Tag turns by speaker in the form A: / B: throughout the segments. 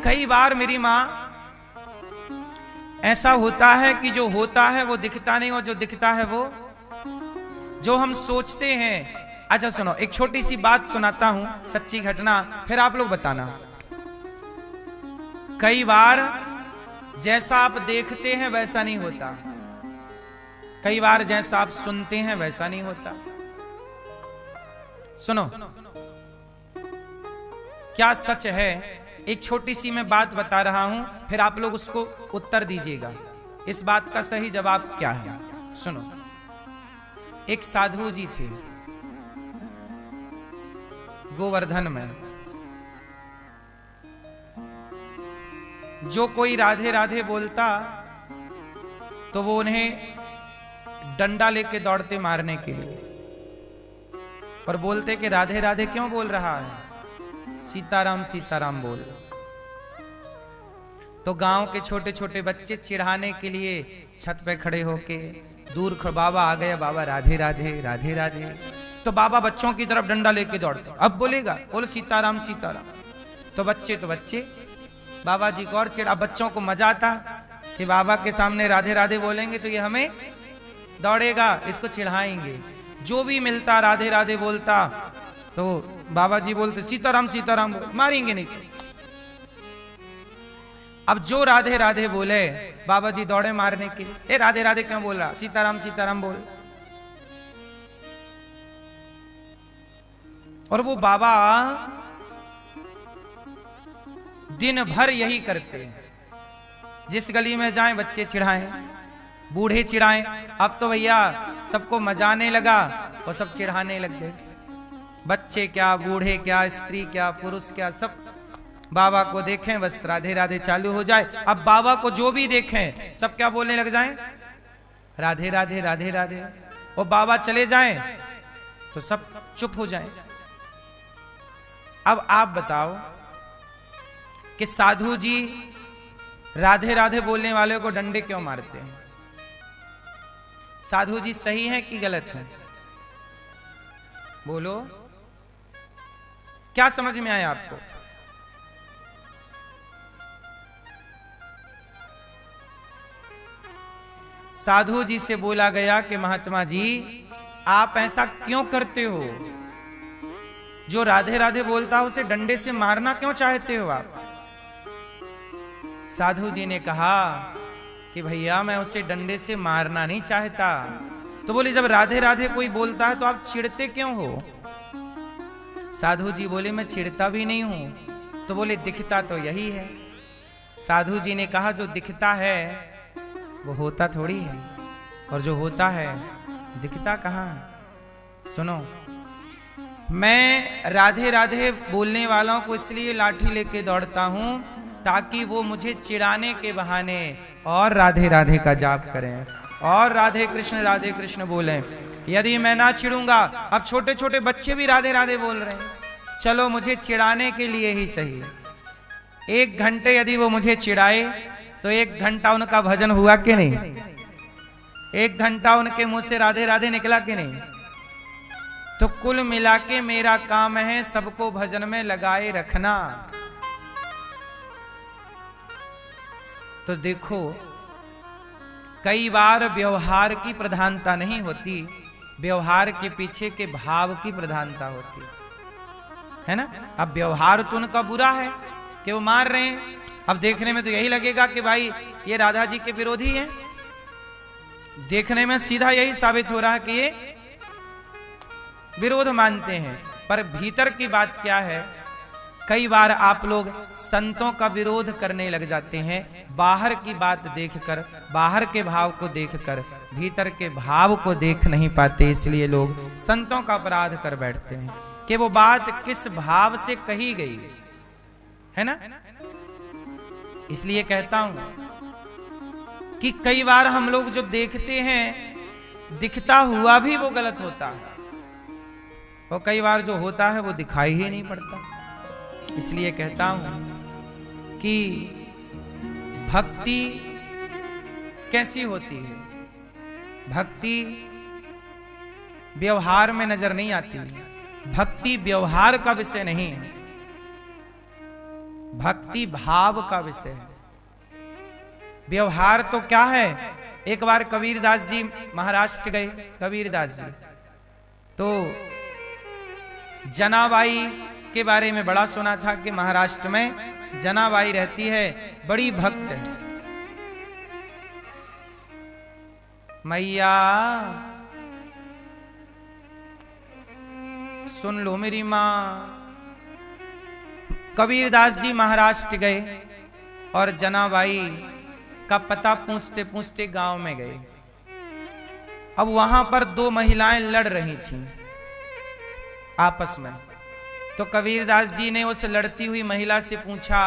A: कई बार मेरी मां ऐसा होता है कि जो होता है वो दिखता नहीं और जो दिखता है वो जो हम सोचते हैं। अच्छा सुनो, एक छोटी सी बात सुनाता हूं, सच्ची घटना, फिर आप लोग बताना। कई बार जैसा आप देखते हैं वैसा नहीं होता, कई बार जैसा आप सुनते हैं वैसा नहीं होता। सुनो, क्या सच है? एक छोटी सी मैं बात बता रहा हूं, फिर आप लोग उसको उत्तर दीजिएगा। इस बात का सही जवाब क्या है? सुनो, एक साधु जी थे गोवर्धन में। जो कोई राधे राधे बोलता तो वो उन्हें डंडा लेके दौड़ते मारने के लिए, और बोलते कि राधे राधे क्यों बोल रहा है, सीताराम सीताराम बोल। तो गांव के छोटे छोटे बच्चे चिढ़ाने के लिए छत पे खड़े होके, दूर बाबा आ गए, बाबा राधे राधे राधे राधे। तो बाबा बच्चों की तरफ डंडा लेके दौड़ते, अब बोलेगा, बोल सीताराम सीताराम। तो बच्चे बाबा जी को और चिढ़ा। बच्चों को मजा आता कि बाबा के सामने राधे राधे बोलेंगे तो ये हमें दौड़ेगा, इसको चिढ़ाएंगे। जो भी मिलता राधे राधे बोलता तो बाबा जी बोलते सीताराम सीताराम बोल, मारेंगे नहीं तो। अब जो राधे राधे बोले बाबा जी दौड़े मारने के लिए, ए राधे राधे क्यों बोल रहा, सीताराम सीताराम बोल। और वो बाबा दिन भर यही करते हैं, जिस गली में जाएं बच्चे चिढ़ाएं, बूढ़े चिढ़ाएं। अब तो भैया सबको मजाने लगा और सब चिढ़ाने लग गए। बच्चे क्या, बूढ़े क्या, स्त्री क्या, पुरुष क्या, सब बाबा को देखें बस राधे राधे चालू हो जाए। अब बाबा को जो भी देखें सब क्या बोलने लग जाएं, राधे राधे राधे राधे। और बाबा चले जाएं तो सब चुप हो जाएं। अब आप बताओ कि साधु जी राधे राधे बोलने वाले को डंडे क्यों मारते हैं? साधु जी सही हैं कि गलत हैं? बोलो, क्या समझ में आया आपको? साधु जी से बोला गया कि महात्मा जी आप ऐसा क्यों करते हो? जो राधे राधे बोलता है उसे डंडे से मारना क्यों चाहते हो आप? साधु जी ने कहा कि भैया मैं उसे डंडे से मारना नहीं चाहता। तो बोले जब राधे राधे कोई बोलता है तो आप चिढ़ते क्यों हो? साधु जी बोले मैं चिढ़ता भी नहीं हूं। तो बोले दिखता तो यही है। साधु जी ने कहा जो दिखता है वो होता थोड़ी है, और जो होता है दिखता कहाँ? सुनो, मैं राधे राधे बोलने वालों को इसलिए लाठी लेके दौड़ता हूं ताकि वो मुझे चिढ़ाने के बहाने और राधे राधे का जाप करें और राधे कृष्ण बोलें। यदि मैं ना चिढ़ूंगा, अब छोटे छोटे बच्चे भी राधे राधे बोल रहे हैं, चलो मुझे चिढ़ाने के लिए ही सही, 1 घंटे यदि वो मुझे चिढ़ाए तो 1 घंटा उनका भजन हुआ कि नहीं? 1 घंटा उनके मुंह से राधे राधे निकला कि नहीं? तो कुल मिला के मेरा काम है सबको भजन में लगाए रखना। तो देखो, कई बार व्यवहार की प्रधानता नहीं होती, व्यवहार के पीछे के भाव की प्रधानता होती है ना। अब व्यवहार तो उनका बुरा है कि वो मार रहे हैं, अब देखने में तो यही लगेगा कि भाई ये राधा जी के विरोधी हैं, देखने में सीधा यही साबित हो रहा है कि ये विरोध मानते हैं, पर भीतर की बात क्या है? कई बार आप लोग संतों का विरोध करने लग जाते हैं, बाहर की बात देखकर, बाहर के भाव को देखकर, भीतर के भाव को देख नहीं पाते, इसलिए लोग संतों का अपराध कर बैठते हैं कि वो बात किस भाव से कही गई है ना। इसलिए कहता हूं कि कई बार हम लोग जो देखते हैं दिखता हुआ भी वो गलत होता है, और कई बार जो होता है वो दिखाई ही नहीं पड़ता। इसलिए कहता हूं कि भक्ति कैसी होती है? भक्ति व्यवहार में नजर नहीं आती, भक्ति व्यवहार का विषय नहीं है। भक्ति भाव का विषय है। व्यवहार तो क्या है। एक बार कबीरदास जी महाराष्ट्र गए। कबीरदास जी तो जनाबाई के बारे में बड़ा सुना था कि महाराष्ट्र में जनाबाई रहती है, बड़ी भक्त है। मैया सुन लो मेरी मां। कबीरदास जी महाराष्ट्र गए और जनाबाई का पता पूछते पूछते गांव में गए। अब वहां पर दो महिलाएं लड़ रही थीं आपस में। तो कबीरदास जी ने उस लड़ती हुई महिला से पूछा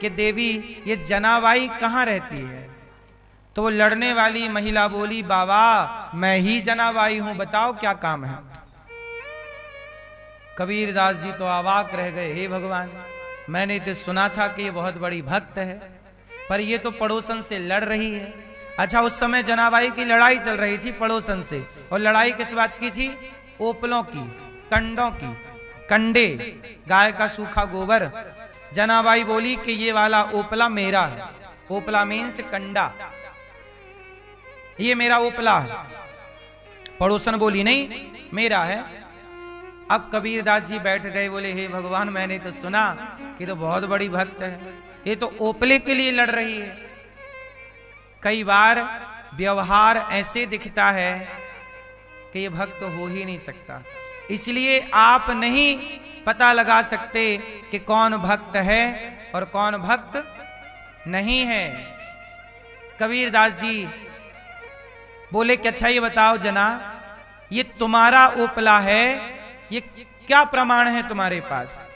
A: कि देवी ये जनाबाई कहाँ रहती है। तो वो लड़ने वाली महिला बोली, बाबा मैं ही जनाबाई हूं, बताओ क्या काम है। कबीरदास जी तो अवाक रह गए, हे भगवान मैंने तो सुना था कि ये बहुत बड़ी भक्त है, पर ये तो पड़ोसन से लड़ रही है। अच्छा, उस समय जनाबाई की लड़ाई चल रही थी पड़ोसन से। और लड़ाई किस बात की थी? ओपलों की, कंडों की। कंडे, गाय का सूखा गोबर। जनाबाई बोली कि ये वाला ओपला मेरा है। ओपला मीन्स कंडा, ये मेरा ओपला है। पड़ोसन बोली नहीं मेरा है। अब कबीरदास जी बैठ गए, बोले हे भगवान मैंने तो सुना कि तो बहुत बड़ी भक्त है, ये तो ओपले के लिए लड़ रही है। कई बार व्यवहार ऐसे दिखता है कि ये भक्त हो ही नहीं सकता। इसलिए आप नहीं पता लगा सकते कि कौन भक्त है और कौन भक्त नहीं है। कबीरदास जी बोले कि अच्छा ये बताओ जना, ये तुम्हारा ओपला है, ये क्या प्रमाण है तुम्हारे पास?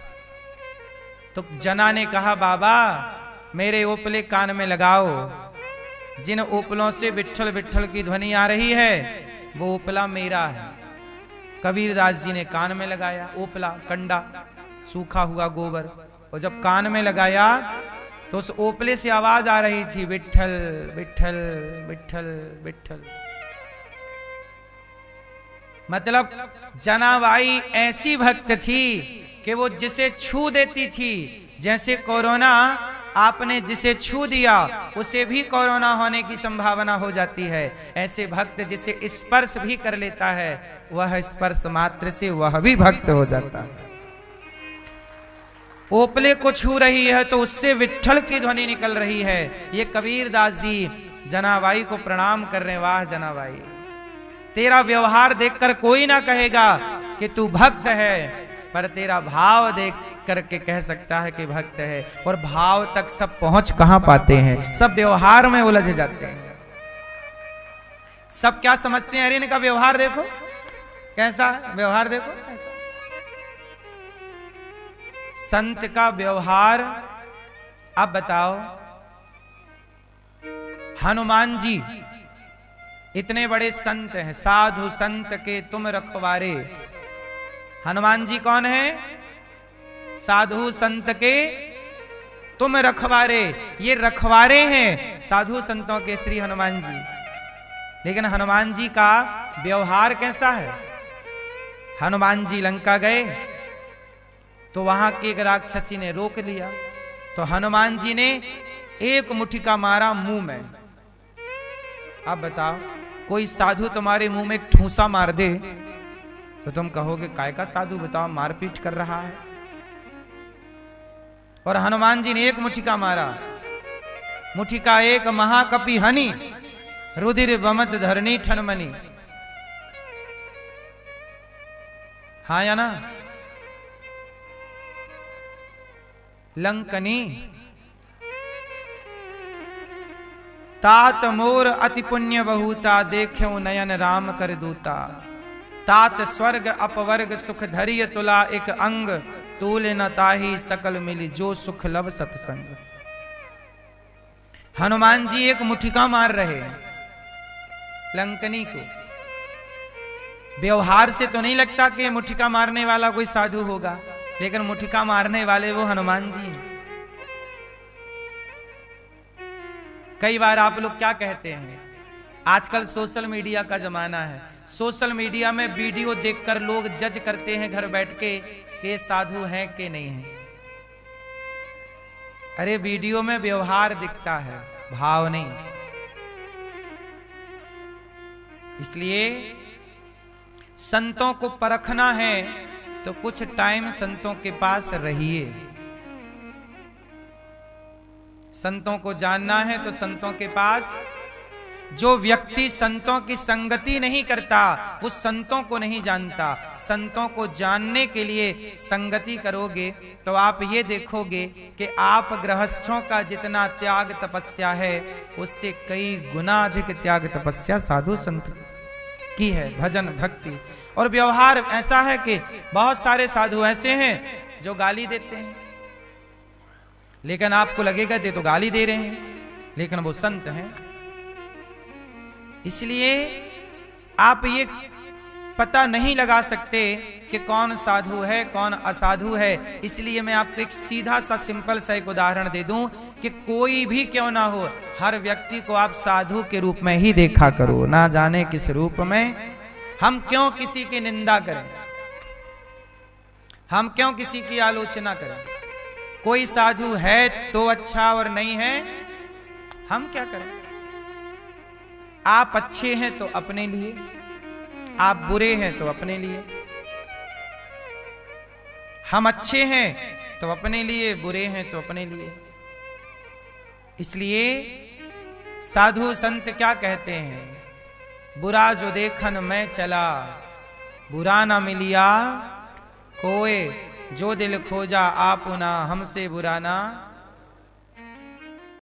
A: तो जना ने कहा, बाबा मेरे ओपले कान में लगाओ, जिन ओपलों से विट्ठल विट्ठल की ध्वनि आ रही है वो ओपला मेरा है। कबीरदास जी ने कान में लगाया ओपला, कंडा, सूखा हुआ गोबर, और जब कान में लगाया तो उस ओपले से आवाज आ रही थी, विट्ठल विट्ठल विट्ठल विट्ठल। मतलब जनाबाई ऐसी भक्त थी कि वो जिसे छू देती थी। जैसे कोरोना आपने जिसे छू दिया उसे भी कोरोना होने की संभावना हो जाती है, ऐसे भक्त जिसे स्पर्श भी कर लेता है वह स्पर्श मात्र से वह भी भक्त हो जाता है। ओपले को छू रही है तो उससे विट्ठल की ध्वनि निकल रही है। ये कबीरदास जी जनाबाई को प्रणाम कर रहे। वाह जनाबाई, तेरा व्यवहार देखकर कोई ना कहेगा कि तू भक्त है, पर तेरा भाव देख करके कह सकता है कि भक्त है। और भाव तक सब पहुंच कहां पाते हैं, सब व्यवहार में उलझ जाते हैं। सब क्या समझते हैं, अरे इनका व्यवहार देखो कैसा है, व्यवहार देखो कैसा। संत का व्यवहार, अब बताओ हनुमान जी इतने बड़े संत हैं, साधु संत के तुम रखवारे। हनुमान जी कौन है? साधु संत के तुम रखवारे। ये रखवारे हैं साधु संतों के श्री हनुमान जी। लेकिन हनुमान जी का व्यवहार कैसा है? हनुमान जी लंका गए तो वहां की एक राक्षसी ने रोक लिया, तो हनुमान जी ने एक मुठिका मारा मुंह में। अब बताओ कोई साधु तुम्हारे मुंह में एक ठूसा मार दे तो तुम कहोगे काय का साधु, बताओ मारपीट कर रहा है। और हनुमान जी ने एक मुठिका मारा, मुठिका एक महाकपि हनि, रुधिर बमत धरनी ठनमनी। हाँ या ना? लंकनी तात मोर अति पुण्य बहुता, देख्यो नयन राम कर दूता। तात स्वर्ग अपवर्ग सुख धरिय तुला, एक अंग तूले न ताही सकल मिली, जो सुख लब सत्संग। हनुमान जी एक मुठिका मार रहे लंकनी को। व्यवहार से तो नहीं लगता कि मुठिका मारने वाला कोई साधु होगा, लेकिन मुठिका मारने वाले वो हनुमान जी हैं। कई बार आप लोग क्या कहते हैं, आजकल सोशल मीडिया का जमाना है, सोशल मीडिया में वीडियो देखकर लोग जज करते हैं घर बैठ के कि साधु हैं कि नहीं है। अरे वीडियो में व्यवहार दिखता है, भाव नहीं। इसलिए संतों को परखना है तो कुछ टाइम संतों के पास रहिए। संतों को जानना है तो संतों के पास। जो व्यक्ति संतों की संगति नहीं करता वो संतों को नहीं जानता। संतों को जानने के लिए संगति करोगे तो आप ये देखोगे कि आप गृहस्थों का जितना त्याग तपस्या है उससे कई गुना अधिक त्याग तपस्या साधु संत की है। भजन भक्ति और व्यवहार ऐसा है कि बहुत सारे साधु ऐसे हैं जो गाली देते हैं, लेकिन आपको लगेगा ये तो गाली दे रहे हैं, लेकिन वो संत हैं। इसलिए आप ये पता नहीं लगा सकते कि कौन साधु है कौन असाधु है। इसलिए मैं आपको एक सीधा सा सिंपल सा एक उदाहरण दे दूं कि कोई भी क्यों ना हो, हर व्यक्ति को आप साधु के रूप में ही देखा करो, ना जाने किस रूप में। हम क्यों किसी की निंदा करें, हम क्यों किसी की आलोचना करें। कोई साधु है तो अच्छा और नहीं है हम क्या करें। आप अच्छे हैं तो अपने लिए, आप बुरे हैं तो अपने लिए। हम अच्छे हैं तो अपने लिए, बुरे हैं तो अपने लिए। इसलिए साधु संत क्या कहते हैं, बुरा जो देखन मैं चला, बुरा ना मिलिया कोई, जो दिल खोजा आपुना, हमसे बुरा ना